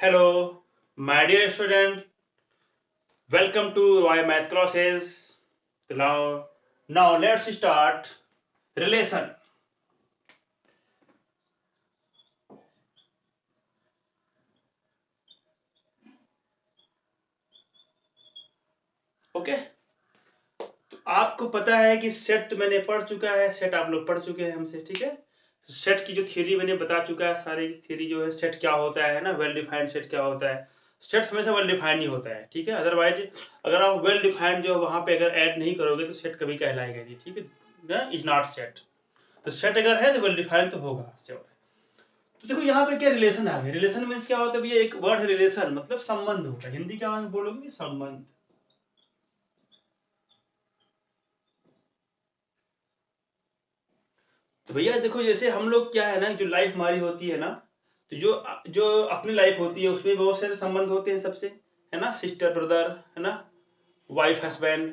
Hello, my dear student. Welcome to my math classes. Now let's start relation. Okay, तो आपको पता है कि सेट मैंने पढ़ चुका है, सेट आप लोग पढ़ चुके हैं हमसे, ठीक है। सेट की जो थ्योरी मैंने बता चुका है, सारी थ्योरी जो है सेट क्या होता है ना, वेल डिफाइंड सेट क्या होता है। सेट हमेशा वेल डिफाइंड ही होता है, ठीक है। अदरवाइज अगर आप वेल डिफाइंड जो वहां पे अगर ऐड नहीं करोगे तो सेट कभी कहलाएगा नहीं, ठीक है। Is not set. तो सेट अगर है तो वेल डिफाइंड तो होगा। तो देखो यहाँ पे क्या रिलेशन आ गया। रिलेशन मीन्स क्या होता है भैया, एक वर्ड है रिलेशन, मतलब संबंध होता है। हिंदी क्या बोलोगे, संबंध। तो भैया देखो, जैसे हम लोग क्या है ना, जो लाइफ हमारी होती है ना, तो जो जो अपनी लाइफ होती है उसमें बहुत सारे संबंध होते हैं सबसे, है ना। सिस्टर ब्रदर, है ना, वाइफ हस्बैंड,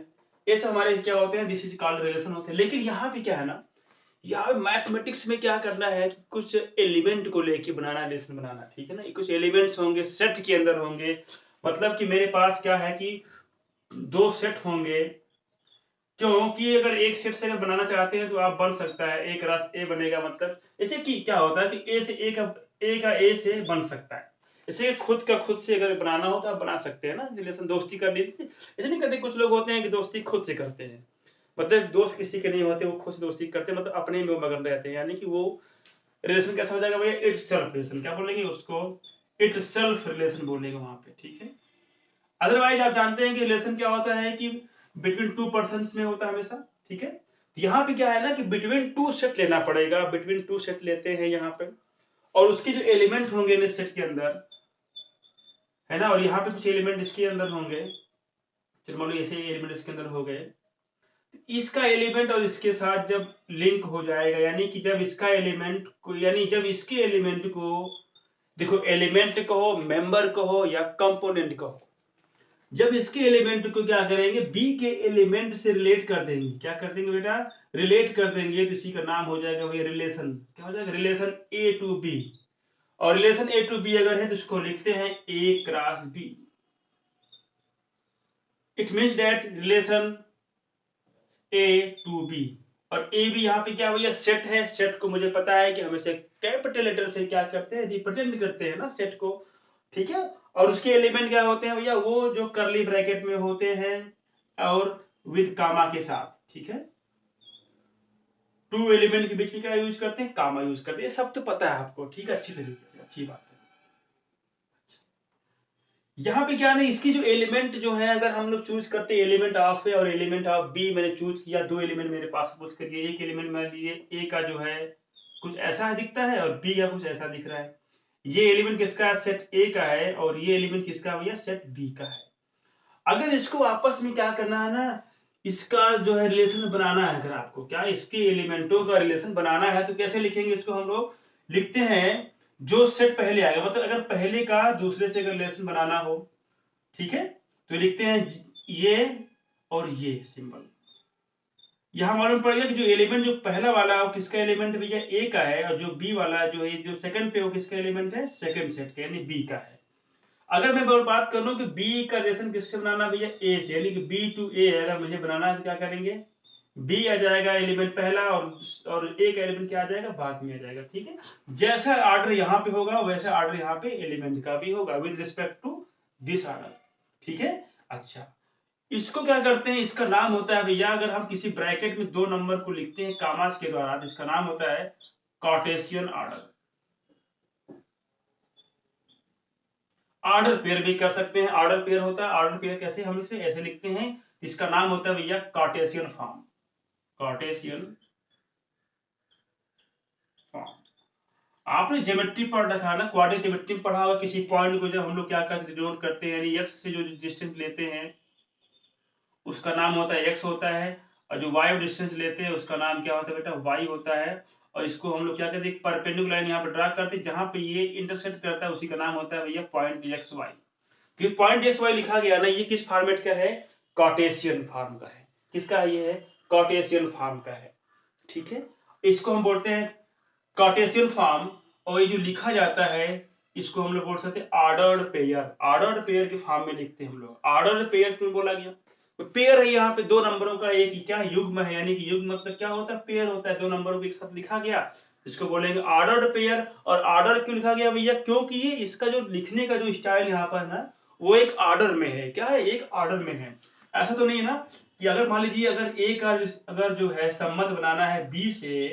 ये सब हमारे क्या होते हैं, दिस इज कॉल्ड रिलेशन होते हैं। लेकिन यहाँ पे क्या है ना, यहाँ मैथमेटिक्स में क्या करना है कि कुछ एलिमेंट को लेके बनाना, रिलेशन बनाना, ठीक है ना। कुछ एलिमेंट्स होंगे सेट के अंदर होंगे। मतलब कि मेरे पास क्या है कि दो सेट होंगे। क्योंकि अगर एक सेट से अगर बनाना चाहते हैं तो आप बन सकता है, एक रस ए बनेगा। मतलब ऐसे कि क्या होता है कि ए से ए से बन सकता है। जैसे खुद का खुद से अगर बनाना हो तो आप बना सकते हैं ना, रिलेशन। दोस्ती करनी ऐसे नहीं करते, कुछ लोग होते हैं कि दोस्ती खुद से करते हैं। मतलब दोस्त किसी के नहीं होते, वो खुद से दोस्ती करते हैं, मतलब अपने में मगन रहते हैं। यानी कि वो रिलेशन कैसा हो जाएगा भैया, इट सेल्फ रिलेशन। क्या बोलेंगे उसको, इट सेल्फ रिलेशन बोलेंगे वहां पे, ठीक है। अदरवाइज आप जानते हैं कि रिलेशन क्या होता है कि बिटवीन टू पर्सन में होता है हमेशा, ठीक है। यहाँ पे क्या है ना कि बिटवीन टू सेट लेना पड़ेगा, बिटवीन टू सेट लेते हैं यहाँ पे। और उसके जो एलिमेंट होंगे इस सेट के अंदर, है ना, और यहाँ पे कुछ एलिमेंट इसके अंदर होंगे। चलो मान लो ऐसे एलिमेंट इसके अंदर हो गए। इसका एलिमेंट और इसके साथ जब लिंक हो जाएगा, यानी कि जब इसका एलिमेंट को, यानी जब इसके एलिमेंट को, देखो एलिमेंट कहो, मेंबर कहो या कंपोनेंट कहो, जब इसके एलिमेंट को क्या करेंगे, बी के एलिमेंट से रिलेट कर देंगे। क्या कर देंगे बेटा, रिलेट कर देंगे, तो इसी का नाम हो जाएगा भैया रिलेशन। क्या हो जाएगा, रिलेशन ए टू बी। और रिलेशन ए टू बी अगर है तो इसको लिखते हैं A cross B. It means that relation A to B. और ए बी यहाँ पे क्या भैया, सेट है। सेट को मुझे पता है कि हमेशा कैपिटल लेटर से क्या करते हैं, रिप्रेजेंट करते हैं ना सेट को, ठीक है। और उसके एलिमेंट क्या होते हैं भैया, वो जो करली ब्रैकेट में होते हैं और विद कामा के साथ, ठीक है। टू एलिमेंट के बीच में क्या यूज करते हैं, कामा यूज करते हैं। ये सब तो पता है आपको, ठीक है, अच्छी तरीके से, अच्छी बात है। यहाँ पे क्या नहीं, इसकी जो एलिमेंट जो है, अगर हम लोग चूज करते हैं एलिमेंट ऑफ ए और एलिमेंट ऑफ बी, मैंने चूज किया दो एलिमेंट मेरे पास सपोज करिए। एक एलिमेंट मान लीजिए ए का जो है कुछ ऐसा दिखता है और बी का कुछ ऐसा दिख रहा है। ये एलिमेंट किसका, सेट ए का है, और ये एलिमेंट किसका भैया, सेट बी का है। अगर इसको आपस में क्या करना है ना, इसका जो है रिलेशन बनाना है, अगर आपको क्या इसके एलिमेंटों का रिलेशन बनाना है तो कैसे लिखेंगे इसको, हम लोग लिखते हैं जो सेट पहले आएगा। मतलब अगर पहले का दूसरे से अगर रिलेशन बनाना हो, ठीक है, तो लिखते हैं ये और ये सिंबल। यहां मालूम पड़ेगा कि जो एलिमेंट जो पहला वाला है वो किसका एलिमेंट भैया, ए का है, और जो बी वाला जो है, जो सेकंड पे वो किसका एलिमेंट है, सेकंड सेट का, यानी बी का है। अगर मैं बात कर लूं कि बी का रिलेशन किससे बनाना भैया, ए से, यानी कि बी टू ए अगर मुझे बनाना है तो क्या करेंगे, बी आ जाएगा एलिमेंट पहला, और ए का एलिमेंट क्या आ जाएगा, बाद में आ जाएगा, ठीक है। जैसा ऑर्डर यहाँ पे होगा वैसा ऑर्डर यहाँ पे एलिमेंट का भी होगा with respect to this order, ठीक है। अच्छा, इसको क्या करते हैं, इसका नाम होता है भैया, अगर हम किसी ब्रैकेट में दो नंबर को लिखते हैं कामास के द्वारा तो इसका नाम होता है कार्टेशियन ऑर्डर। ऑर्डर पेयर भी कर सकते हैं, ऑर्डर पेयर होता है। ऑर्डर पेयर कैसे, हम इसे ऐसे लिखते हैं, इसका नाम होता है भैया कार्टेशियन फॉर्म। Cartesian form. आपने ज्योमेट्री पढ़ रखा है ना, क्वाड्रेटिक ज्योमेट्री में पढ़ा होगा। किसी पॉइंट को जब हम लोग क्या करते हैं, डिनोट करते हैं, यानी एक्स से जो डिस्टेंस लेते हैं उसका नाम होता है एक्स होता है, और जो वाई डिस्टेंस लेते हैं उसका नाम क्या होता है बेटा, वाई होता है। और इसको हम लोग क्या करते हैं, परपेंडिकुलर लाइन यहाँ पर ड्रा करते हैं, जहां पे ये इंटरसेक्ट करता है उसी का नाम होता है भैया पॉइंट एक्स वाई। क्योंकि पॉइंट एक्स वाई लिखा गया ना, ये किस फॉर्मेट का है, कार्टेशियन फॉर्म का है। किसका है, ये है कार्टेशियन फॉर्म का है, ठीक है। इसको हम बोलते हैं कार्टेशियन फॉर्म। और ये जो लिखा जाता है इसको हम लोग बोल सकते हैं ऑर्डर्ड पेयर। ऑर्डर्ड पेयर के फॉर्म में लिखते हैं हम लोग। ऑर्डर्ड पेयर क्यों बोला गया? तो पेयर है यहाँ पे दो नंबरों का एक ही क्या युग्म है, यानी कि युग्म मतलब क्या होता है? पेयर होता है, दो नंबरों को एक साथ लिखा गया, इसको बोलेंगे ऑर्डर्ड पेयर। और ऑर्डर क्यों लिखा गया भैया? क्योंकि ये इसका जो लिखने का जो स्टाइल यहाँ पर ना वो एक ऑर्डर में है। क्या है? एक ऑर्डर में है। ऐसा तो नहीं है ना कि अगर मान लीजिए अगर ए का अगर जो है संबंध बनाना है बी से,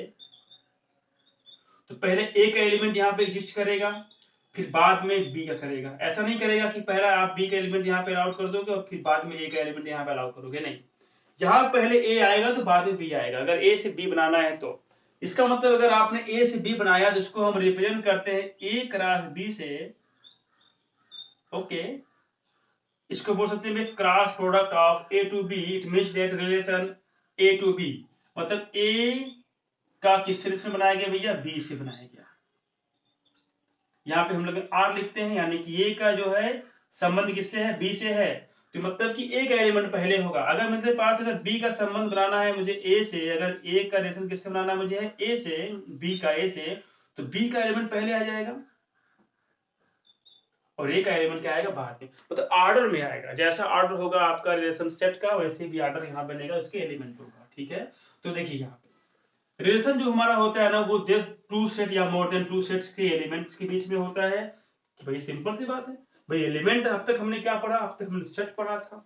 तो पहले ए का एलिमेंट यहाँ पे एग्जिस्ट करेगा, फिर बाद में बी का करेगा। ऐसा नहीं करेगा कि पहला आप बी का एलिमेंट यहाँ पे अलाउ कर दोगे और फिर बाद में ए का एलिमेंट यहाँ पे अलाउ करोगे, नहीं। जहां पहले ए आएगा तो बाद में बी आएगा, अगर ए से बी बनाना है तो। इसका मतलब अगर आपने ए से बी बनाया तो इसको हम रिप्रेजेंट करते हैं ए क्रॉस बी से। ओके, इसको बोल सकते हैं cross product of A to B. It means that relation A to B, मतलब ए का किस से बनाया गया भैया? बी से बनाया गया। यहाँ पे हम लोग आर लिखते हैं, यानी कि ए का जो है संबंध किससे है? बी से है। तो मतलब कि ए का एलिमेंट पहले होगा। अगर मेरे पास अगर बी का संबंध बनाना है मुझे ए से, अगर ए का रिलेशन किससे बनाना मुझे है? ए से, बी का ए से, तो बी का एलिमेंट पहले आ जाएगा और ए का एलिमेंट क्या आएगा? बाद में। मतलब ऑर्डर में आएगा। जैसा ऑर्डर होगा आपका रिलेशन सेट का, वैसे भी ऑर्डर यहाँ बनेगा, उसके एलिमेंट होगा। ठीक है, तो देखिए यहाँ पे रिलेशन जो हमारा होता है ना वो जस्ट टू सेट या मोर देन टू सेट्स के एलिमेंट्स के बीच में होता है। भाई सिंपल सी बात है भाई। एलिमेंट अब तक हमने क्या पढ़ा? अब तक हमने सेट पढ़ा था।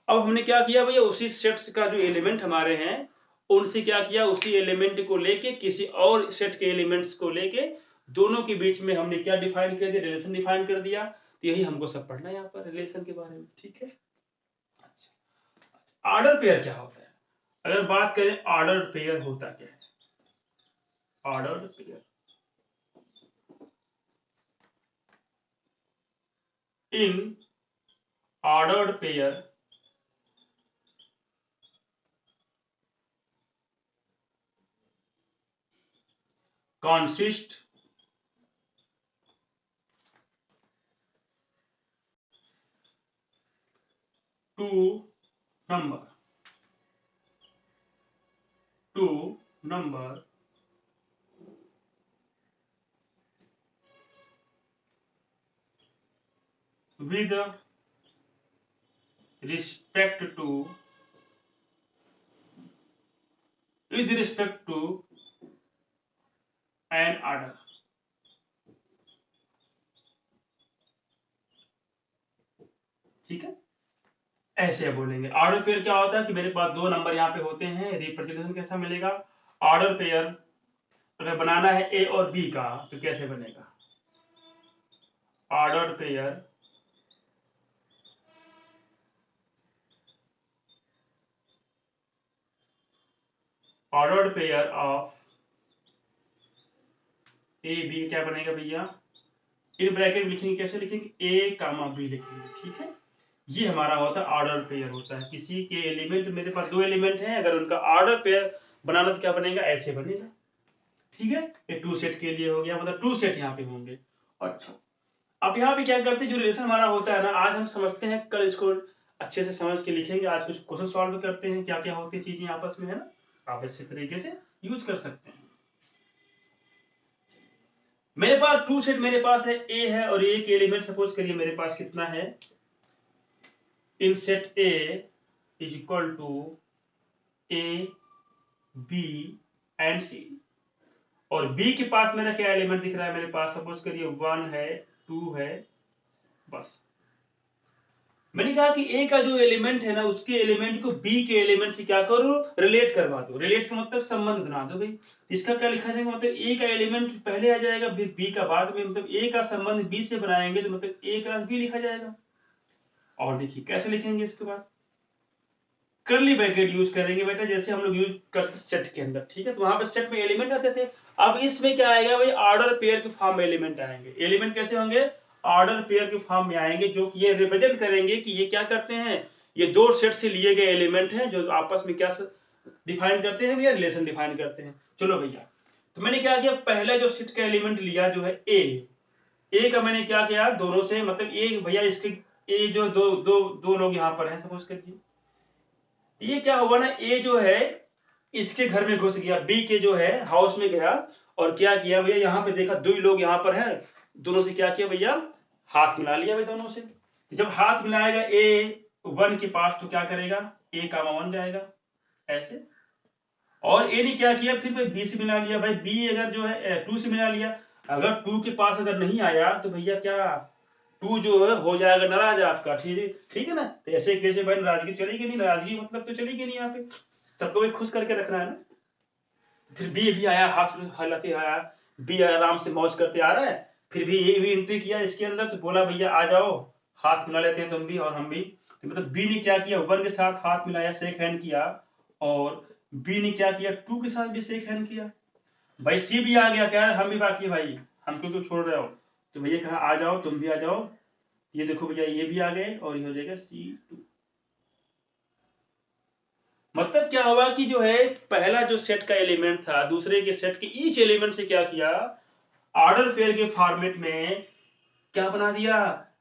अब हमने क्या किया भैया? उसी सेट्स का जो एलिमेंट हमारे हैं उनसे क्या किया? उसी एलिमेंट को लेके किसी और सेट के एलिमेंट्स को लेके दोनों के बीच में हमने क्या डिफाइन कर दिया? रिलेशन डिफाइन कर दिया। तो यही हमको सब पढ़ना है यहाँ पर रिलेशन के बारे में। ठीक है, ऑर्डर पेयर क्या होता है? अगर बात करें ऑर्डर पेयर होता क्या है? Order pair in ordered pair consist two number with respect to an order। ठीक है, ऐसे बोलेंगे। ऑर्डर पेयर क्या होता है कि मेरे पास दो नंबर यहाँ पे होते हैं, रिप्रेजेंटेशन कैसा मिलेगा? ऑर्डर पेयर अगर बनाना है ए और बी का तो कैसे बनेगा? Order pair of A B क्या बनेगा भैया? इन ब्रैकेट में लिखेंगे, कैसे लिखेंगे? ए कामा बी लिखेंगे। ठीक है, ये हमारा होता है ऑर्डर पेयर होता है। किसी के एलिमेंट, मेरे पास दो एलिमेंट हैं, अगर उनका ऑर्डर पेयर बनाना तो क्या बनेगा? ऐसे बनेगा। ठीक है, ये टू सेट के लिए हो गया, मतलब टू सेट यहाँ पे होंगे। अच्छा, अब यहाँ पे क्या करते हैं? जो रिलेशन हमारा होता है ना, आज हम समझते हैं, कल इसको अच्छे से समझ के लिखेंगे। आज कुछ क्वेश्चन सॉल्व करते हैं, क्या क्या होती है चीजें आपस में, है ना? आप इसी तरीके से यूज कर सकते हैं। मेरे पास टू सेट मेरे पास है, ए है और ए के एलिमेंट सपोज करिए मेरे पास कितना है? In set A is equal to A B and C. और बी के पास मेरा क्या एलिमेंट दिख रहा है? मेरे पास सपोज करिए 1 है, 2 है, बस। मैंने कहा कि ए का जो एलिमेंट है ना उसके एलिमेंट को बी के एलिमेंट से क्या करो? रिलेट करवा दो। रिलेट का मतलब संबंध बना दो भाई। इसका क्या लिखा जाएगा? मतलब ए का एलिमेंट पहले आ जाएगा, फिर बी का बाद में। मतलब ए का संबंध बी से बनाएंगे तो मतलब ए क्रॉस बी लिखा जाएगा। और देखिए कैसे लिखेंगे इसके बाद? कर्ली ब्रैकेट यूज करेंगे बेटा, जैसे हम लोग यूज करते सेट के अंदर। ठीक है, तो वहां पर सेट में एलिमेंट आते थे। अब इसमें क्या आएगा भाई? ऑर्डर पेयर के फॉर्म में एलिमेंट आएंगे। एलिमेंट कैसे होंगे? ऑर्डर पेयर के फॉर्म में आएंगे, जो कि ये रिप्रेजेंट करेंगे कि ये क्या करते हैं? ये दो सेट से लिए गए एलिमेंट हैं जो आपस में क्या डिफाइन करते हैं भैया? रिलेशन डिफाइन करते हैं। चलो भैया, तो मैंने क्या किया? पहला जो सेट का एलिमेंट लिया जो है ए का मैंने क्या किया? दोनों से मतलब ए भैया इसके ए जो दो लोग यहाँ पर हैं सपोज करिए, ये क्या हुआ ना, ए जो है इसके घर में घुस गया, बी के जो है हाउस में गया और क्या किया भैया? यहाँ पे देखा दो लोग यहाँ पर हैं, दोनों से क्या किया भैया, हाथ मिला लिया भाई दोनों से। जब हाथ मिलाएगा ए 1 के पास तो क्या करेगा, ए कामा 1 जाएगा ऐसे। और ए ने क्या किया फिर भाई बी से मिला लिया, भाई बी अगर जो है 2 से मिला लिया, अगर 2 के पास अगर नहीं आया तो भैया क्या 2 जो है हो जाएगा नाराज आपका, ठीक है ना। तो ऐसे कैसे भाई नाराजगी चलेगी नहीं, नाराजगी मतलब तो चलेगी नहीं, यहाँ पे सबको भाई खुश करके रखना है ना। फिर बी भी आया, हाथ हालाते आया, बी आराम से मौज करते आ रहा है, फिर भी ये भी एंट्री किया इसके अंदर, तो बोला भैया आ जाओ हाथ मिला लेते हैं तुम भी और हम भी। तो मतलब बी ने क्या किया, 1 के साथ हाथ मिलाया, शेक हैंड किया, और बी ने क्या किया, 2 के साथ भी शेक हैंड किया। भाई सी भी आ गया, क्या हम भी बाकी है भाई, हमको क्यों छोड़ रहे हो। तो भैया कहा आ जाओ तुम भी आ जाओ, ये देखो भैया ये भी आ गए और ये हो जाएगा C2। मतलब क्या हुआ कि जो है पहला जो सेट का एलिमेंट था दूसरे के सेट के ईच एलिमेंट से क्या किया, ऑर्डर पेयर के फॉर्मेट में क्या बना दिया,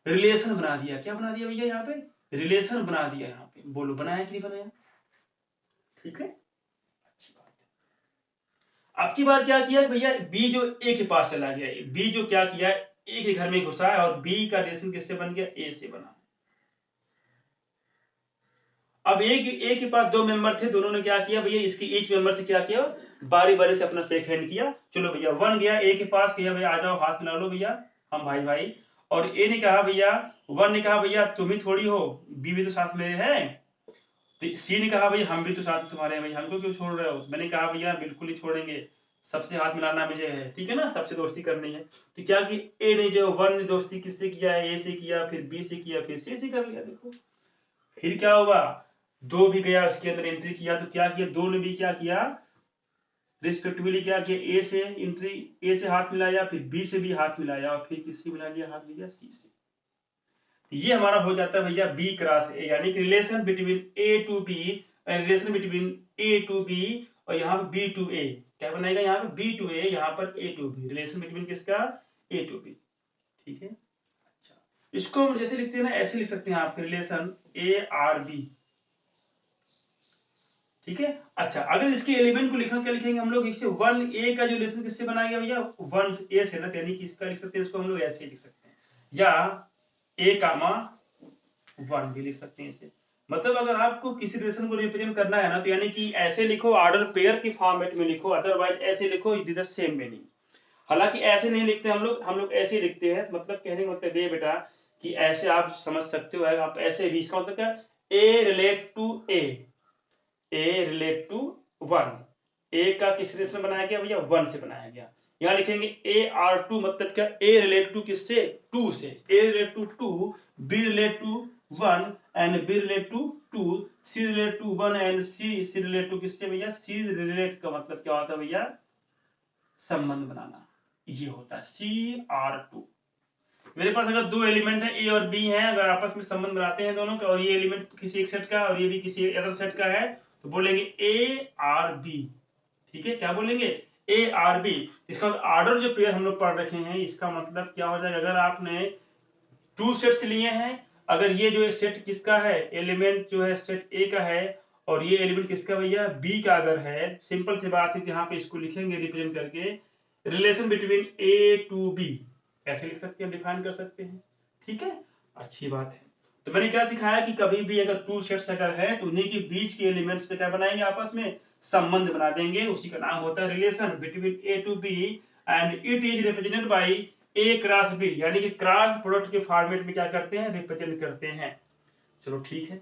रिलेशन बना दिया। क्या बना दिया भैया, यहाँ पे रिलेशन बना दिया। यहाँ पे बोलो बनाया कि नहीं बनाया, ठीक है अच्छी बात है। आपकी बार क्या किया भैया, बी जो ए के पास चला गया, बी जो क्या किया ए के घर में घुसा है, और बी का रिलेशन किससे बन गया, ए से बना। अब ए के पास 2 मेंबर थे, दोनों ने क्या किया भैया, इसके ईच मेंबर से क्या किया, बारी बारी से अपना शेक हैंड किया। चलो भैया 1 गया ए के पास, किया भैया आ जाओ हाथ मिला लो भैया हम भाई भाई। और ए ने कहा भैया, 1 ने कहा भैया तुम ही थोड़ी हो, बी भी तो साथ मेरे है। तो सी ने कहा भैया हम भी तो साथ तुम्हारे हैं भाई, हमको क्यों छोड़ रहे हो। मैंने कहा भैया बिल्कुल ही छोड़ेंगे, सबसे हाथ मिलाना मुझे है, ठीक है ना, सबसे दोस्ती करनी है। तो क्या कि ए ने जो 1 ने दोस्ती किससे किया, ए से किया, फिर बी से किया, फिर सी से कर लिया। देखो फिर क्या हुआ, 2 भी गया उसके अंदर एंट्री किया, तो क्या किया 2 ने भी क्या किया रिस्पेक्टिवली, क्या किया ए से एंट्री, ए से हाथ मिलाया, फिर बी से भी हाथ मिलाया, और फिर किससे मिला लिया, हाथ लिया सी से। ये हमारा हो जाता है भैया बी क्रॉस ए, यानी कि relation between A to B, relation between A to B, और यहाँ पे बी टू ए। क्या बनाएगा, यहाँ पे बी टू ए, यहाँ पर ए टू बी, रिलेशन बिटवीन किसका, ए टू बी, ठीक है। अच्छा इसको हम जैसे लिखते हैं ना, ऐसे लिख सकते हैं आपके रिलेशन ए आर बी, ठीक है। अच्छा अगर इसके एलिमेंट को लिखना क्या लिखेंगे हम लोग, इससे 1 ए का जो रिलेशन किससे बनाएगा भैया, 1 ए से ना, यानी कि इसका लिख सकते हैं, इसको हम लोग ऐसे लिख सकते हैं, या ए कामा 1 भी लिख सकते हैं इसे। मतलब अगर आपको किसी रिलेशन को रिप्रेजेंट करना है ना, तो यानी कि ऐसे लिखो, ऑर्डर पेयर के फॉर्मेट में लिखो, अदरवाइज ऐसे लिखो it is the same meaning. हालांकि ऐसे नहीं लिखते हम लोग ऐसे लिखते हैं, मतलब कहने का मतलब ये बेटा कि ऐसे आप समझ सकते हो, आप ऐसे भी, इसका मतलब क्या, A relate to A relate to 1, A का किस रिलेशन बनाया गया भैया, 1 से बनाया गया। यहां लिखेंगे ए आर टू, मतलब क्या, ए रिलेट टू किससे, 2 से, A relate to 2, B relate to 1 and B relate to 2, C relate to 1 and C relate to किससे भैया, सी रिलेट का मतलब क्या होता है भैया, संबंध बनाना, ये होता है CR2। मेरे पास अगर 2 एलिमेंट है ए और बी हैं, अगर आपस में संबंध बनाते हैं दोनों का, और ये एलिमेंट किसी एक सेट का और ये भी किसी अदर सेट का है, तो बोलेंगे ए आर बी, ठीक है। क्या बोलेंगे, ए आर बी। इसका ऑर्डर जो पेयर हम लोग पढ़ रखे हैं, इसका मतलब क्या हो जाएगा, अगर आपने 2 सेट्स लिए हैं, अगर ये जो सेट किसका है, एलिमेंट जो है सेट ए का है, और ये एलिमेंट किसका भैया, बी का अगर है, सिंपल सी बात है कि यहाँ पे इसको लिखेंगे रिप्रेजेंट करके, relation between A to B, ऐसे लिख सकते हैं, डिफाइन कर सकते हैं, ठीक है अच्छी बात है। तो मैंने क्या सिखाया कि कभी भी अगर 2 सेट्स अगर है, तो उन्हीं के बीच के एलिमेंट्स से क्या बनाएंगे, आपस में संबंध बना देंगे, उसी का नाम होता है relation between A to B, and it is represented by A cross B, यानी कि क्रॉस प्रोडक्ट के फॉर्मेट में क्या करते हैं, रिप्रेजेंट करते हैं। चलो ठीक है।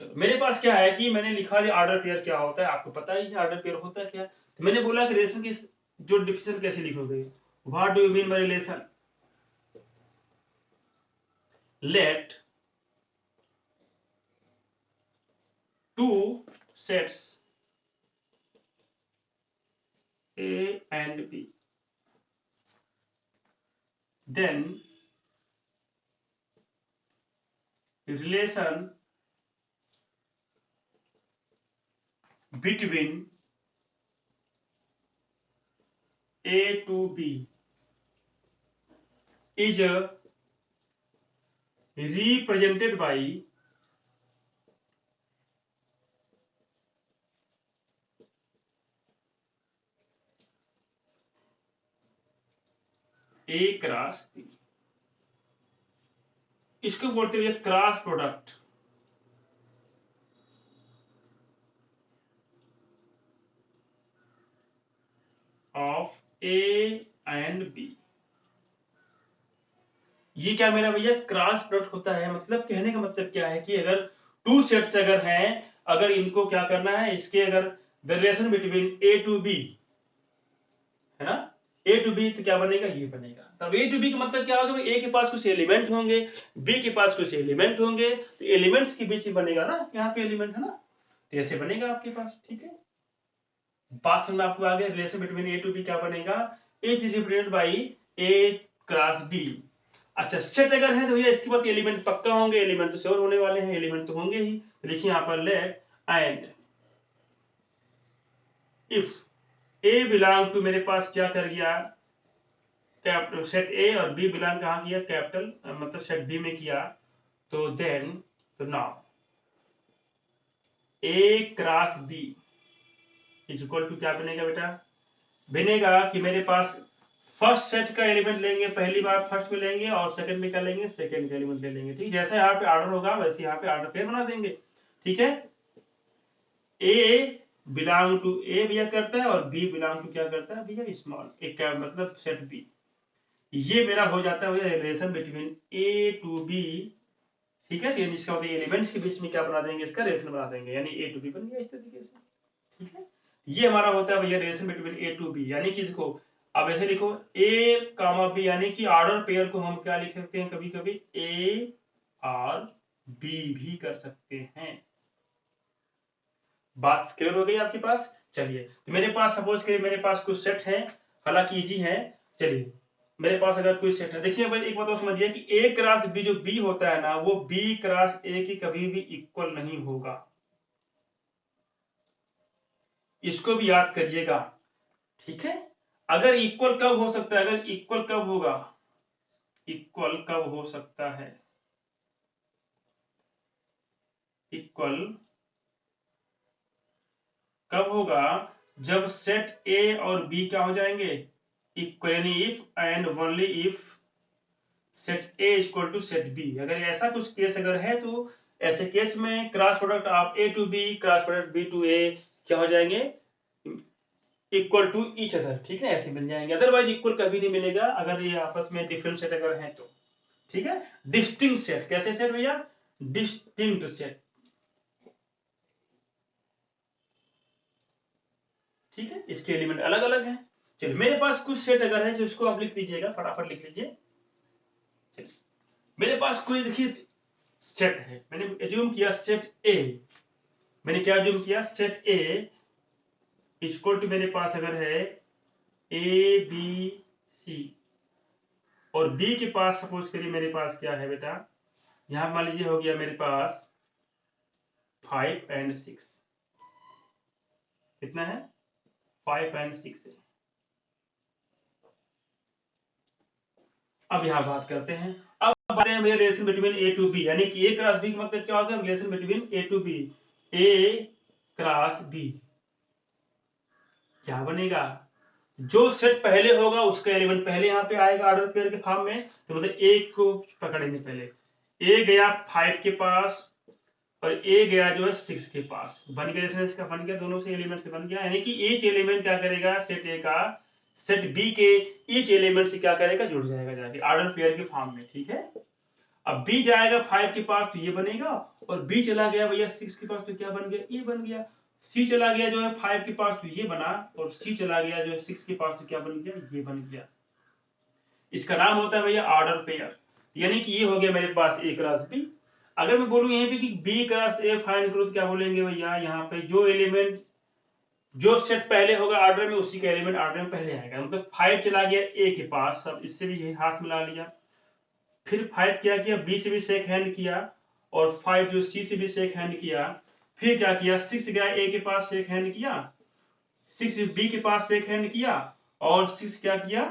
चलो मेरे पास क्या है कि मैंने लिखा दिया ऑर्डर पेयर क्या होता है, आपको पता ही है ऑर्डर पेयर होता है क्या। तो मैंने बोला कि रिलेशन की जो डिफिनेशन कैसे लिखोगे, what do you mean by relation, let 2 sets A and B, then relation between A to B is represented by A cross B, इसको बोलते हैं cross product of A and B. ये क्या मेरा भैया क्रॉस प्रोडक्ट होता है। मतलब कहने का मतलब क्या है कि अगर टू सेट्स अगर हैं, अगर इनको क्या करना है, इसके अगर the relation between A to B है ना, ए टू बी, तो क्या बनेगा, ये बनेगा। तब ए टू बी का मतलब क्या होगा, ए के पास कुछ एलिमेंट होंगे, बी के पास कुछ एलिमेंट होंगे, तो एलिमेंट्स के बीच में बनेगा ना, यहाँ पे एलिमेंट है ना, तो ऐसे बनेगा आपके पास। ठीक है, बात समझ आपको आ गया। Relation between A to B क्या बनेगा, A is represented by A cross B. अच्छा, सेट अगर है तो भैया इसके बाद एलिमेंट पक्का होंगे, एलिमेंट तो श्योर होने वाले हैं, एलिमेंट तो होंगे ही। देखिए यहां पर let and if A belong to, मेरे पास क्या कर गया, कैपिटल सेट ए, और बी बिलोंग कहां किया, कैपिटल मतलब सेट बी में किया, तो देन तो now A cross B is equal to क्या बनेगा बेटा, बनेगा कि मेरे पास फर्स्ट सेट का एलिमेंट लेंगे, पहली बार फर्स्ट में लेंगे, और सेकंड में क्या लेंगे, सेकंड का एलिमेंट ले लेंगे। ठीक, जैसे यहाँ पे ऑर्डर होगा वैसे यहाँ पे ऑर्डर पेयर बना देंगे। ठीक है, ए बिलोंग टू ए भैया करता है, और बी बिलोंग टू क्या करता है भैया, स्मॉल ए, क्या मतलब सेट बी। ये मेरा हो जाता है भैया relation between A to B. ठीक है, तो जिसका मतलब एलिमेंट्स के बीच में क्या बना देंगे, इसका रिलेशन बना देंगे, यानी ए टू बी बन गया इस तरीके से। ठीक है, ये हमारा होता है भैया relation between A to B. यानी कि देखो अब ऐसे लिखो ए कामा बी, यानी कि ऑर्डर पेयर को हम क्या लिख सकते हैं, कभी कभी ए और बी भी कर सकते हैं। बात क्लियर हो गई आपके पास। चलिए, तो मेरे पास सपोज करिए मेरे पास कुछ सेट है, हालांकि इजी है। चलिए, मेरे पास अगर कोई सेट है, देखिए भाई एक बात और समझिए कि ए क्रॉस बी जो बी होता है ना, वो बी क्रॉस ए की कभी भी इक्वल नहीं होगा, इसको भी याद करिएगा। ठीक है, अगर इक्वल कब हो सकता है, अगर इक्वल कब होगा, इक्वल कब हो सकता है, इक्वल कब होगा, जब सेट ए और बी क्या हो जाएंगे, इक्वल, यानी if and only if set A equal to set B. अगर ऐसा कुछ केस अगर है, तो ऐसे केस में cross product of A to B, cross product B to A क्या हो जाएंगे, इक्वल टू ईच अदर। ठीक है, ऐसे मिल जाएंगे, अदरवाइज इक्वल कभी नहीं मिलेगा अगर ये आपस में डिफरेंट सेट अगर है तो। ठीक है, डिस्टिंक्ट सेट, कैसे सेट भैया, डिस्टिंक्ट सेट। ठीक है, इसके एलिमेंट अलग अलग हैं। चलिए, मेरे पास कुछ सेट अगर है, जिसको आप लिख लीजिएगा, फटाफट लिख लीजिए। चलिए, मेरे पास कोई देखिए सेट है, मैंने एज्यूम किया सेट ए, मैंने क्या एज्यूम किया, सेट ए इक्वल टू मेरे पास अगर है ए बी सी, और बी के पास सपोज करिए मेरे पास क्या है बेटा, यहां मान लीजिए हो गया मेरे पास 5 एंड 6, कितना है, 5 एंड 6 है। अब यहां बात करते हैं, अब बात हैं भैया relation between A to B, यानी कि ए क्रॉस बी का मतलब क्या होता है, relation between A to B, A cross B क्या बनेगा, जो सेट पहले होगा उसका एलिमेंट पहले यहाँ पे आएगा ऑर्डर पेयर के फॉर्म में, तो मतलब ए को पकड़ेंगे पहले, ए गया 5 के पास और ए गया जो है 6 के पास, बन गया, इसमें इसका बन गया, दोनों से एलिमेंट से बन गया, यानी कि ईच एलिमेंट क्या करेगा, सेट ए का सेट बी के ईच एलिमेंट से क्या करेगा, जुड़ जाएगा जाके ऑर्डर पेयर के फॉर्म में। ठीक है, अब बी जाएगा 5 के पास तो ये बनेगा, और बी चला गया भैया 6 के पास तो क्या बन गया, ये बन गया। सी चला गया जो है 5 के पास तो ये बना, और सी चला गया जो है 6 के पास तो क्या बन गया, ये बन गया। इसका नाम होता है भैया ऑर्डर पेयर। यानी कि ये हो गया मेरे पास ए क्रॉस बी। अगर मैं बोलूं यहीं पे कि बी क्रॉस ए फाइंड करो, तो क्या बोलेंगे भैया, यहाँ पे जो एलिमेंट जो सेट पहले होगा ऑर्डर में, उसी का एलिमेंट ऑर्डर में पहले आएगा। मतलब 5 चला गया ए के पास, अब इससे भी हाथ मिला लिया, फिर 5 क्या किया, बी से भी शेक हैंड किया, और 5 जो सी से भी शेक हैंड किया, फिर क्या किया, 6 गया ए के पास शेक हैंड किया, 6 बी के पास शेक हैंड किया, और 6 क्या किया,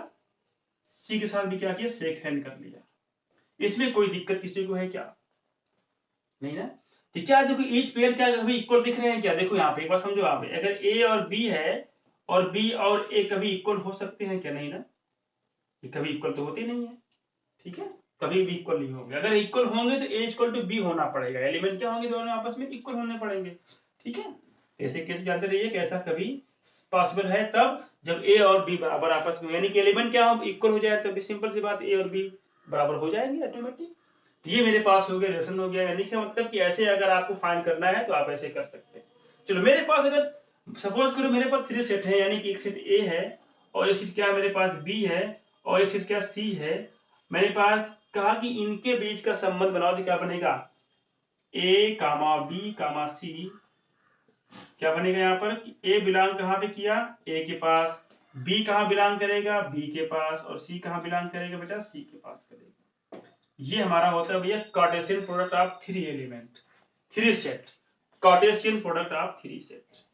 सी के साथ भी क्या किया, शेक हैंड कर लिया। इसमें कोई दिक्कत किसी को है क्या, नहीं ना। तो क्या देखो ईच पेयर क्या कभी इक्वल दिख रहे हैं क्या, देखो यहाँ पे एक बार समझो आप, अगर ए और बी है और बी और ए कभी इक्वल हो सकते हैं क्या, नहीं ना। ये कभी इक्वल तो होते नहीं है, ठीक है, कभी भी इक्वल नहीं होंगे। अगर इक्वल होंगे तो ए इक्वल टू बी होना पड़ेगा, एलिमेंट क्या होंगे दोनों आपस में इक्वल होने पड़ेंगे, ठीक है। ऐसे केस जानते रहिए कि ऐसा कभी पॉसिबल है तब जब ए और बी बराबर आपस में, यानी कि एलिमेंट क्या हो इक्वल हो जाए, तब सिंपल सी बात ए और बी बराबर हो जाएंगे ऑटोमेटिक। ये मेरे पास हो गया रिलेशन हो गया, यानी कि मतलब कि ऐसे अगर आपको फाइंड करना है तो आप ऐसे कर सकते हैं। चलो मेरे पास अगर सपोज करो मेरे पास 3 सेट है, यानी कि एक सेट ए है और एक सेट क्या मेरे पास बी है और एक सेट क्या सी है। मेरे पास कहा कि इनके बीच का संबंध बनाओ तो क्या बनेगा, ए कामा बी कामा सी, क्या बनेगा यहाँ पर कि ए बिलोंग कहां पे किया ए के पास, बी कहां बिलोंग करेगा बी के पास, और सी कहां बिलोंग करेगा बेटा सी के पास करेगा। ये हमारा होता है भैया Cartesian product of 3 element, 3 set, Cartesian product of 3 set.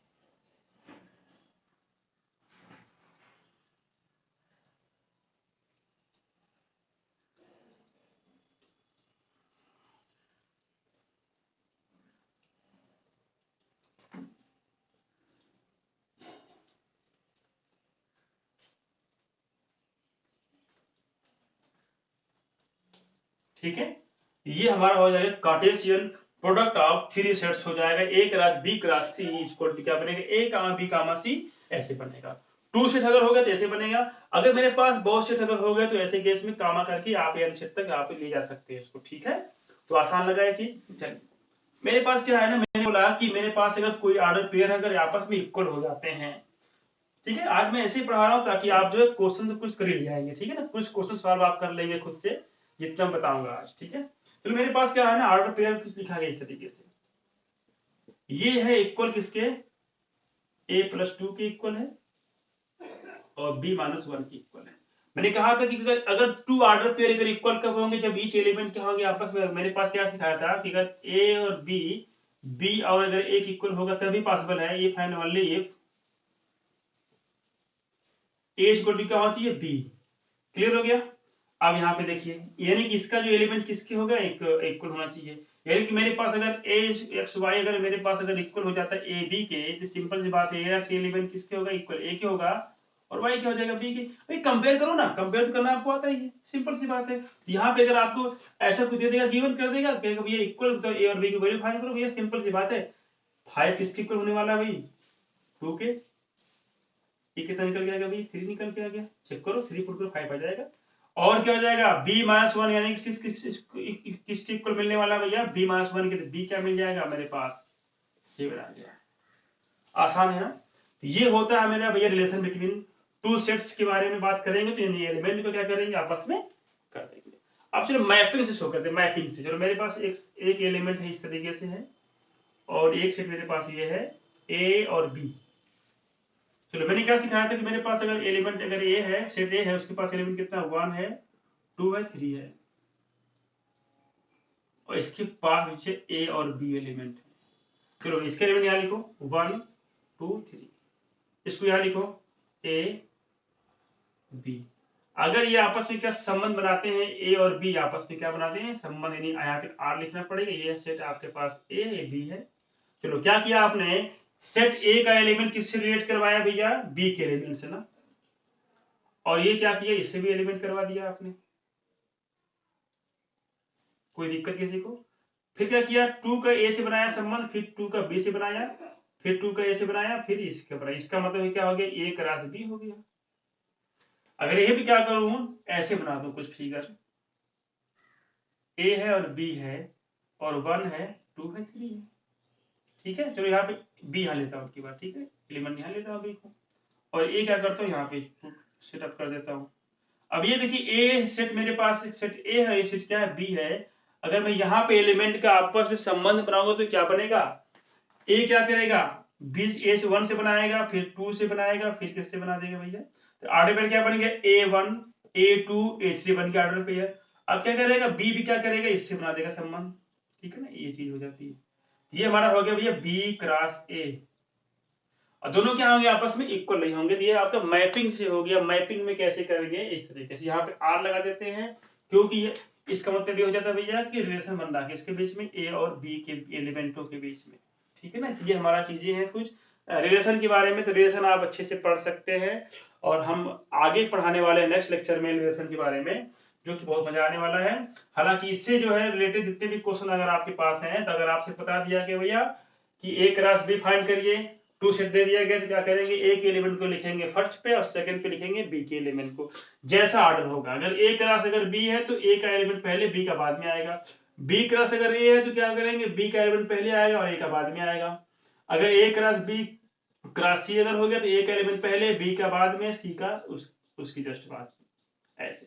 ठीक है, ये हमारा हो जाएगा कार्टेशियन प्रोडक्ट ऑफ 3 सेट्स हो जाएगा, A cross B cross C equal to क्या बनेगा ए कामा बी कामा सी, ऐसे बनेगा। 2 सेट अगर हो गया तो ऐसे बनेगा। अगर मेरे पास बहुत सेट अगर हो गया तो ऐसे केस में कामा करके आप एन सेट तक आप ले जा सकते हैं इसको, ठीक है। तो आसान लगा ये चीज। चलिए मेरे पास क्या है ना, मैंने बोला कि मेरे पास अगर कोई ऑर्डर पेयर अगर आपस में इक्वल हो जाते हैं, ठीक है। आज मैं ऐसे ही पढ़ा रहा हूँ ताकि आप जो है क्वेश्चन तो कुछ कर ही जाएंगे, ठीक है ना, कुछ क्वेश्चन सॉल्व आप कर लेंगे खुद से जितना बताऊंगा आज, ठीक है। तो मेरे पास क्या है ना ऑर्डर पेयर कुछ लिखा गया इस तरीके से, ये है इक्वल किसके a प्लस 2 के इक्वल है और b माइनस 1 के इक्वल है। मैंने कहा था कि अगर 2 ऑर्डर पेयर अगर इक्वल कब होंगे जब ईच एलिमेंट क्या होंगे आपस में। मेरे पास क्या सिखाया था कि अगर a और b और अगर a इक्वल होगा तभी पॉसिबल है, if and only if a equal to क्या होना चाहिए b। क्लियर हो गया। अब यहाँ पे देखिए यानी कि इसका जो एलिमेंट किसके होगा एक इक्वल होना चाहिए, यानी कि मेरे पास अगर ए एक्स वाई अगर मेरे पास अगर इक्वल हो जाता है ए बी के, तो सिंपल सी बात है ए एक्स एलिमेंट किसके होगा इक्वल ए के होगा और वाई क्या हो जाएगा बी के। भाई कंपेयर करो ना, कंपेयर तो करना आपको आता ही है, सिंपल सी बात है। यहाँ पे अगर आपको ऐसा कुछ दे देगा गिवन कर देगा कहेगा भैया इक्वल तो ए और बी की वैल्यू फाइंड करो, भैया सिंपल सी बात है। 5 किसके इक्वल होने वाला है भाई 2 के, ये कितना निकल के आएगा भाई 3 निकल के आ गया, चेक करो 3 पुट करो 5 आ जाएगा। और क्या हो जाएगा b माइनस 1 यानी किसके इक्वल मिलने वाला भैया b माइनस 1 के, तो b क्या मिल जाएगा मेरे पास 7 आ गया। आसान है ना। ये होता है मेरा भैया रिलेशन बिटवीन 2 सेट्स के बारे में बात करेंगे तो यानी एलिमेंट को क्या करेंगे आपस में कर देंगे। अब चलो मैपिंग से शो करते हैं, मैपिंग से। चलो मेरे पास एक एलिमेंट है इस तरीके से है और एक सेट मेरे पास ये है a और b। चलो मैंने क्या सिखाया था कि मेरे पास अगर एलिमेंट अगर ए है सेट ए है उसके पास एलिमेंट कितना 1 है 2 है 3 है और इसके पास नीचे ए और बी एलिमेंट है। चलो इसके एलिमेंट यहां लिखो 1 2 3, इसको यहां लिखो ए बी। अगर ये आपस में क्या संबंध बनाते हैं ए और बी आपस में क्या बनाते हैं संबंध, यानी यहाँ पे आर लिखना पड़ेगा। ये सेट आपके पास ए बी है। चलो क्या किया आपने सेट ए का एलिमेंट किससे रिलेट करवाया भैया बी के एलिमेंट से ना, और ये क्या किया इससे भी एलिमेंट करवा दिया आपने, कोई दिक्कत किसी को। फिर क्या किया 2 का ए से बनाया संबंध, फिर 2 का बी से बनाया, फिर 2 का ए से बनाया, फिर इसका बनाया। इसका मतलब क्या हो गया ए क्रॉस बी हो गया। अगर ये भी क्या करूं ऐसे बना दूं कुछ फिगर, ए है और बी है और 1 है 2 है 3 है, ठीक है। चलो यहाँ पे बी यहाँ लेता हूँ, बात ठीक है, एलिमेंट यहाँ लेता हूँ बी को, और ए क्या करता हूँ यहाँ पे सेटअप कर देता हूँ। अब ये देखिए ए सेट मेरे पास एक सेट ए है, ये सेट क्या है बी है। अगर मैं यहाँ पे एलिमेंट का आपस में संबंध बनाऊंगा तो क्या बनेगा ए क्या करेगा बी ए से 1 से बनाएगा, फिर 2 से बनाएगा, फिर किससे बना देगा भैया, तो ऑर्डर पेयर क्या बन गया A1 A2 A3 बन गया ऑर्डर पेयर। अब क्या करेगा बी भी क्या करेगा इससे बना देगा संबंध, ठीक है ना, ये चीज हो जाती है। ये हमारा हो गया भैया बी क्रॉस ए, और दोनों क्या होंगे आपस में इक्वल नहीं होंगे। ये आपका मैपिंग से हो गया। मैपिंग में कैसे करेंगे इस तरीके से, यहाँ पे आर लगा देते हैं क्योंकि ये इसका मतलब ये हो जाता है भैया कि रिलेशन बन रहा है किसके बीच में ए और बी के एलिमेंटों के बीच में, ठीक है ना। ये हमारा चीजें हैं कुछ रिलेशन के बारे में, तो रिलेशन आप अच्छे से पढ़ सकते हैं और हम आगे पढ़ाने वाले हैं नेक्स्ट लेक्चर में रिलेशन के बारे में, जो कि बहुत मजा आने वाला है। हालांकि इससे जो है रिलेटेड जितने भी क्वेश्चन अगर आपके पास हैं, तो अगर आपसे बता दिया कि भैया कि ए क्रॉस बी फाइंड करिए, टू सेट दे दिया गया, तो क्या करेंगे, ए के एलिमेंट को लिखेंगे फर्स्ट पे और सेकंड पे लिखेंगे बी के एलिमेंट को, जैसा ऑर्डर होगा। अगर ए क्रॉस अगर बी है तो ए का एलिमेंट पहले, बी का बाद में आएगा। बी क्रॉस अगर ए है तो क्या करेंगे, बी का एलिमेंट पहले आएगा और ए का बाद में आएगा। अगर ए क्रॉस बी क्रॉस सी अगर हो गया तो ए का एलिमेंट पहले, बी का बाद में, सी का उसकी जस्ट बाद में, ऐसे।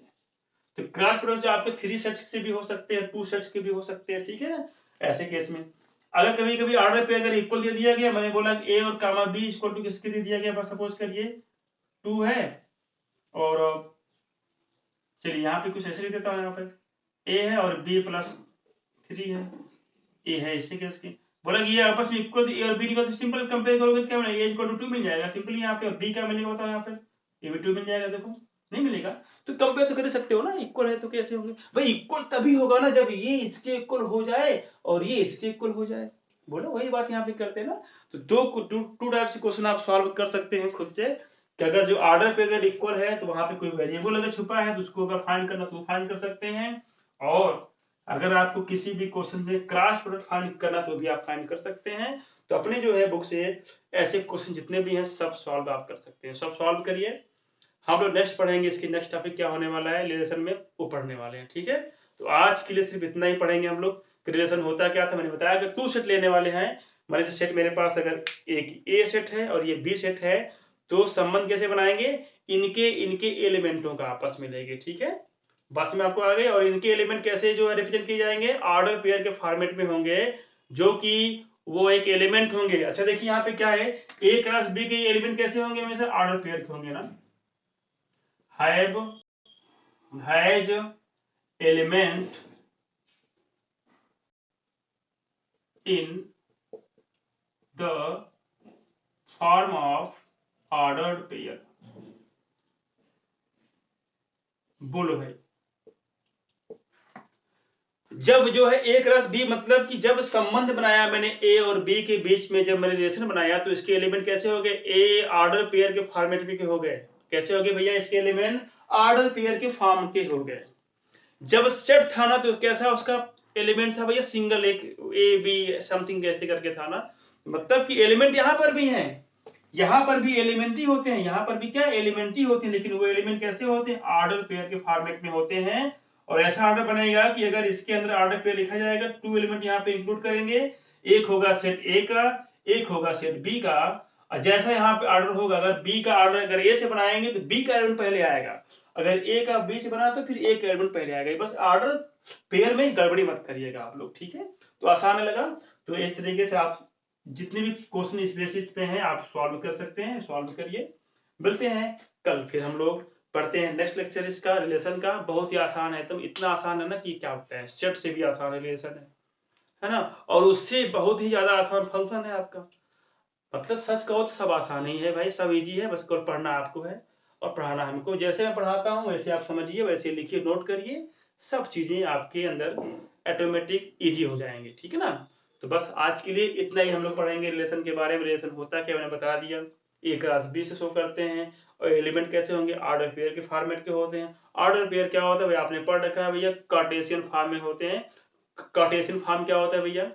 तो क्रॉस प्रोडक्ट जो आपके 3 सेट्स से भी हो सकते हैं, 2 सेट्स के भी हो सकते हैं, ठीक है ना। ऐसे केस में अगर कभी कभी ऑर्डर पे अगर इक्वल दे दिया गया, मैंने बोला ए और कामा बी इक्वल टू किसके दे दिया गया, सपोज करिए 2 है, और चलिए यहाँ पे कुछ ऐसे लिख देता हूँ, यहाँ पे ए है और बी प्लस 3 है, ए है इसी केस की, बोला कि ये आपस में इक्वल, ए और बी इक्वल, सिंपल कंपेयर करोगे तो क्या मिलेगा, ए इक्वल टू 2 मिल जाएगा सिंपली यहाँ पे, और बी क्या मिलेगा बताओ, यहाँ पे ए भी 2 मिल जाएगा, देखो नहीं मिलेगा। तो कंपेयर तो कर सकते हो ना, इक्वल है तो कैसे होंगे भाई, इक्वल तभी होगा ना जब ये इसके इक्वल हो जाए और ये इसके इक्वल हो जाए, बोलो वही बात यहाँ पे करते हैं ना। तो टू टाइप से क्वेश्चन आप सॉल्व कर सकते हैं खुद से, कि अगर जो ऑर्डर पे अगर इक्वल है तो वहां पे कोई वेरिएबल अगर छुपा है तो उसको अगर फाइंड करना तो फाइंड कर सकते हैं, और अगर आपको किसी भी क्वेश्चन में क्रॉस प्रोडक्ट फाइंड करना तो भी आप फाइंड कर सकते हैं। तो अपने जो है बुक से ऐसे क्वेश्चन जितने भी हैं सब सॉल्व आप कर सकते हैं, सब सॉल्व करिए। हम लोग नेक्स्ट पढ़ेंगे, इसकी नेक्स्ट टॉपिक क्या होने वाला है, रिलेशन में वो पढ़ने वाले हैं, ठीक है। तो आज के लिए सिर्फ इतना ही पढ़ेंगे हम लोग। रिलेशन होता क्या था, मैंने बताया कि 2 सेट लेने वाले हैं, मान लीजिए सेट मेरे पास अगर एक ए सेट है और ये बी सेट है, तो संबंध कैसे बनाएंगे, इनके इनके एलिमेंटों का आपस में लेंगे, ठीक है, बस में आपको आ गए। और इनके एलिमेंट कैसे जो है रिप्रेजेंट किए जाएंगे, ऑर्डर पेयर के फॉर्मेट में होंगे, जो कि वो एक एलिमेंट होंगे। अच्छा देखिए यहाँ पे क्या है, ए क्रॉस बी के एलिमेंट कैसे होंगे, हमेशा ऑर्डर पेयर के होंगे ना, has element in the form of ordered pair. बोलो भाई, जब जो है ए क्रॉस बी, मतलब कि जब संबंध बनाया मैंने ए और बी के बीच में, जब मैंने रिलेशन बनाया तो इसके एलिमेंट कैसे हो गए, ए ऑर्डर पेयर के फॉर्मेट में के हो गए। कैसे हो गए भैया, इसके एलिमेंट ऑर्डर पेयर के फॉर्म के हो गए। जब सेट था ना तो कैसा उसका एलिमेंट था भैया, सिंगल, एक ए बी समथिंग कैसे करके था ना, मतलब कि एलिमेंट यहां पर भी हैं, यहां पर भी एलिमेंट ही होते हैं, यहां पर भी क्या एलिमेंट ही होते हैं, लेकिन वो एलिमेंट कैसे होते हैं, ऑर्डर पेयर के फॉर्मेट में होते हैं। और ऐसा ऑर्डर बनेगा कि अगर इसके अंदर ऑर्डर पेयर लिखा जाएगा, 2 एलिमेंट यहाँ पे इंक्लूड करेंगे, एक होगा सेट ए का, एक होगा सेट बी का, और जैसा यहाँ पे ऑर्डर होगा, अगर बी का ऑर्डर अगर ए से बनाएंगे तो बी का एलिमेंट पहले आएगा, अगर ए का बी से बना तो फिर ए का एलिमेंट पहले आएगा। बस ऑर्डर पेयर में गड़बड़ी मत करिएगा आप लोग, ठीक है। तो आसान लगा, तो इस तरीके से आप जितने भी क्वेश्चन इस बेसिस पे हैं आप सॉल्व कर सकते हैं, सॉल्व करिए। मिलते हैं कल, फिर हम लोग पढ़ते हैं नेक्स्ट लेक्चर इसका, रिलेशन का। बहुत ही आसान है, एकदम इतना आसान है ना कि क्या होता है, सेट से भी आसान रिलेशन है ना, और उससे बहुत ही ज्यादा आसान फंक्शन है आपका। मतलब सच कहो तो सब आसान ही है भाई, सब इजी है, बस को पढ़ना आपको है और पढ़ाना हमको। जैसे मैं पढ़ाता हूँ वैसे आप समझिए, वैसे लिखिए, नोट करिए, सब चीजें आपके अंदर ऑटोमेटिक इजी हो जाएंगे, ठीक है ना। तो बस आज के लिए इतना ही हम लोग पढ़ेंगे रिलेशन के बारे में। रिलेशन होता क्या मैंने बता दिया, ए क्रॉस बी से शो करते हैं, और एलिमेंट कैसे होंगे, ऑर्डर पेयर के फॉर्मेट के होते हैं। ऑर्डर पेयर क्या होता है भैया, आपने पढ़ रखा है भैया, कार्टेशियन फॉर्म में होते हैं। कार्टेशियन फॉर्म क्या होता है भैया,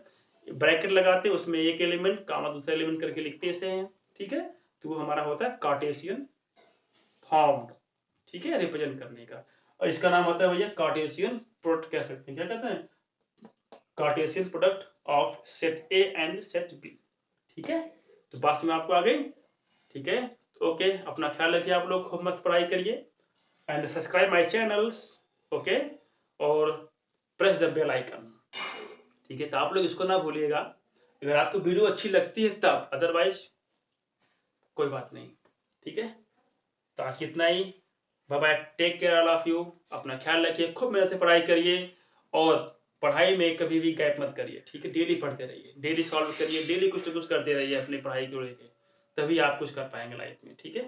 ब्रैकेट लगाते हैं, उसमें एक एलिमेंट कामा दूसरा एलिमेंट करके लिखते हैं, ठीक है। तो वो हमारा होता है कार्टेशियन फॉर्म, ठीक है, रिप्रेजेंट करने का। और इसका नाम होता है भैया कार्टेशियन प्रोडक्ट, कह सकते हैं, क्या कहते हैं, Cartesian product of set A and set B, ठीक है। तो बात में आपको आ गई, ठीक है। ओके, अपना ख्याल रखिए आप लोग, खूब मस्त पढ़ाई करिए, and subscribe my channels, okay, और प्रेस द बेल आइकन, ठीक है। तो आप लोग इसको ना भूलिएगा, अगर आपको वीडियो अच्छी लगती है तब, अदरवाइज कोई बात नहीं, ठीक है। तो आज कितना ही, bye bye, take care all of you, अपना ख्याल रखिए, खूब मेहनत से पढ़ाई करिए, और पढ़ाई में कभी भी गैप मत करिए, ठीक है। डेली पढ़ते रहिए, डेली सॉल्व करिए, डेली कुछ ना कुछ करते रहिए अपनी पढ़ाई को लेकर, तभी आप कुछ कर पाएंगे लाइफ में, ठीक है।